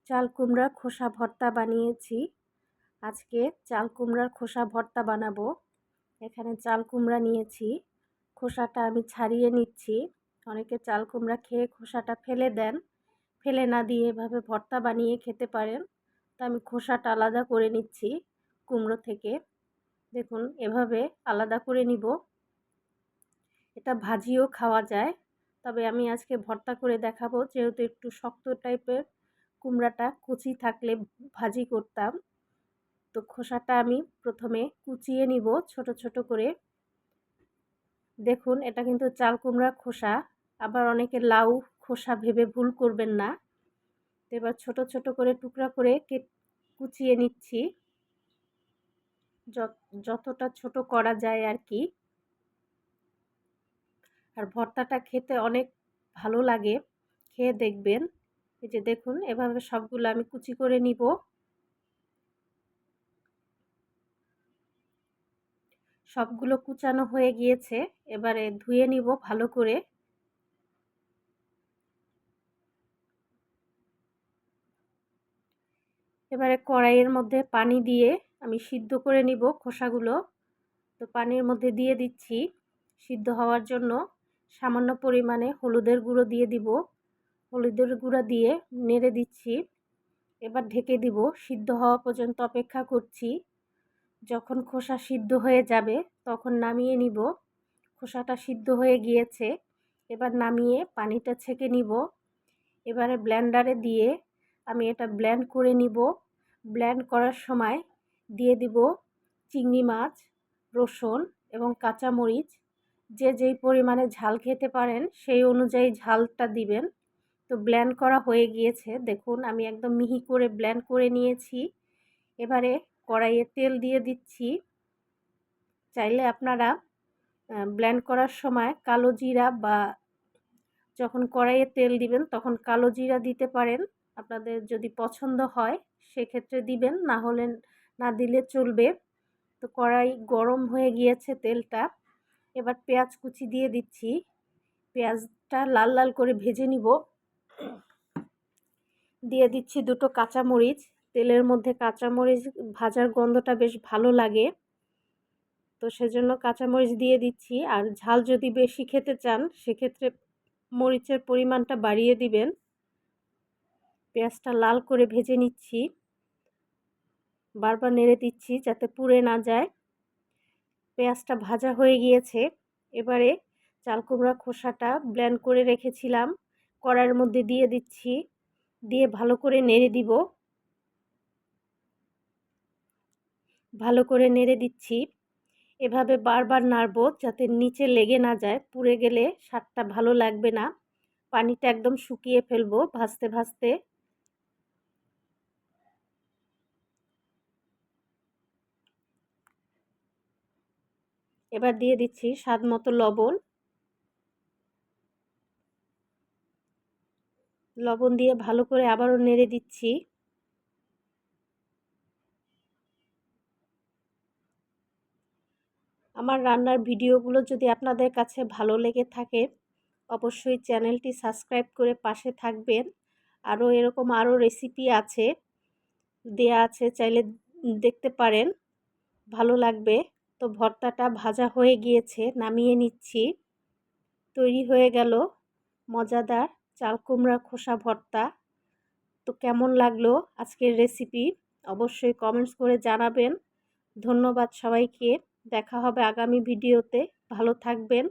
চাল কুমড়ার খোসা ভর্তা বানিয়েছি। আজকে চাল কুমড়ার খোসা ভর্তা বানাবো। এখানে চাল কুমড়া নিয়েছি, খোসাটা আমি ছাড়িয়ে নিচ্ছি। অনেকে চাল কুমড়া খেয়ে খোসাটা ফেলে দেন, ফেলে না দিয়ে এভাবে ভর্তা বানিয়ে খেতে পারেন। তো আমি খোসাটা আলাদা করে নিচ্ছি কুমড়ো থেকে। দেখুন এভাবে আলাদা করে নিব। এটা ভাজিও খাওয়া যায়, তবে আমি আজকে ভর্তা করে দেখাবো, যেহেতু একটু শক্ত টাইপের কুমড়াটা, কুচি থাকলে ভাজি করতাম। তো খোসাটা আমি প্রথমে কুচিয়ে নিব ছোট ছোট করে। দেখুন এটা কিন্তু চাল কুমড়ার খোসা, আবার অনেকে লাউ খোসা ভেবে ভুল করবেন না। তো এবার ছোট ছোট করে টুকরা করে কুচিয়ে নিচ্ছি, যতটা ছোট করা যায় আর কি। আর ভর্তাটা খেতে অনেক ভালো লাগে, খেয়ে দেখবেন। এই যে দেখুন এভাবে সবগুলো আমি কুচি করে নিব। সবগুলো কুচানো হয়ে গিয়েছে, এবারে ধুয়ে নিব ভালো করে। এবারে কড়াইয়ের মধ্যে পানি দিয়ে আমি সিদ্ধ করে নিব খোসাগুলো। তো পানির মধ্যে দিয়ে দিচ্ছি সিদ্ধ হওয়ার জন্য সামান্য পরিমাণে হলুদের গুঁড়ো দিয়ে দিব। হলুদের গুঁড়ো দিয়ে নেড়ে দিচ্ছি। এবার ঢেকে দিব, সিদ্ধ হওয়া পর্যন্ত অপেক্ষা করছি। যখন খোসা সিদ্ধ হয়ে যাবে তখন নামিয়ে নিব। খোসাটা সিদ্ধ হয়ে গিয়েছে, এবার নামিয়ে পানিটা ছেঁকে নিব। এবারে ব্লেন্ডারে দিয়ে আমি এটা ব্লেন্ড করে নিব। ব্লেন্ড করার সময় দিয়ে দিব চিংড়ি মাছ, রসুন এবং কাঁচামরিচ। যে যেই পরিমাণে ঝাল খেতে পারেন সেই অনুযায়ী ঝালটা দিবেন। তো ব্লেন্ড করা হয়ে গিয়েছে, দেখুন আমি একদম মিহি করে ব্লেন্ড করে নিয়েছি। এবারে কড়াইয়ে তেল দিয়ে দিচ্ছি। চাইলে আপনারা ব্লেন্ড করার সময় কালো জিরা, বা যখন কড়াইয়ে তেল দিবেন তখন কালো জিরা দিতে পারেন, আপনাদের যদি পছন্দ হয় সেক্ষেত্রে দিবেন, না হলে না দিলে চলবে। তো কড়াই গরম হয়ে গিয়েছে তেলটা, এবার পেঁয়াজ কুচি দিয়ে দিচ্ছি। পেঁয়াজটা লাল লাল করে ভেজে নিব। দিয়ে দিচ্ছি দুটো কাঁচামরিচ। তেলের মধ্যে কাঁচামরিচ ভাজার গন্ধটা বেশ ভালো লাগে, তো সেজন্য কাঁচামরিচ দিয়ে দিচ্ছি। আর ঝাল যদি বেশি খেতে চান সেক্ষেত্রে মরিচের পরিমাণটা বাড়িয়ে দিবেন। পেঁয়াজটা লাল করে ভেজে নিচ্ছি, বারবার নেড়ে দিচ্ছি যাতে পুড়ে না যায়। পেঁয়াজটা ভাজা হয়ে গিয়েছে, এবারে চাল কুমড়া খোসাটা ব্লেন্ড করে রেখেছিলাম কড়াইয়ের মধ্যে দিয়ে দিচ্ছি। দিয়ে ভালো করে নেড়ে দিব। ভালো করে নেড়ে দিচ্ছি, এভাবে বারবার নাড়বো যাতে নিচে লেগে না যায়, পুড়ে গেলে স্বাদটা ভালো লাগবে না। পানিটা একদম শুকিয়ে ফেলবো ভাজতে ভাজতে। এবার দিয়ে দিচ্ছি স্বাদ মতো লবণ। লবণ দিয়ে ভালো করে আবারও নেড়ে দিচ্ছি। আমার রান্নার ভিডিওগুলো যদি আপনাদের কাছে ভালো লেগে থাকে অবশ্যই চ্যানেলটি সাবস্ক্রাইব করে পাশে থাকবেন। আরও এরকম আরও রেসিপি আছে, দেয়া আছে, চাইলে দেখতে পারেন, ভালো লাগবে। তো ভর্তাটা ভাজা হয়ে গিয়েছে, নামিয়ে নিচ্ছি। তৈরি হয়ে গেল মজাদার চাল কুমড়া খোসা ভর্তা। তো কেমন লাগলো আজকের রেসিপি অবশ্যই কমেন্টস করে জানাবেন। ধন্যবাদ সবাইকে। দেখা হবে আগামী ভিডিওতে। ভালো থাকবেন।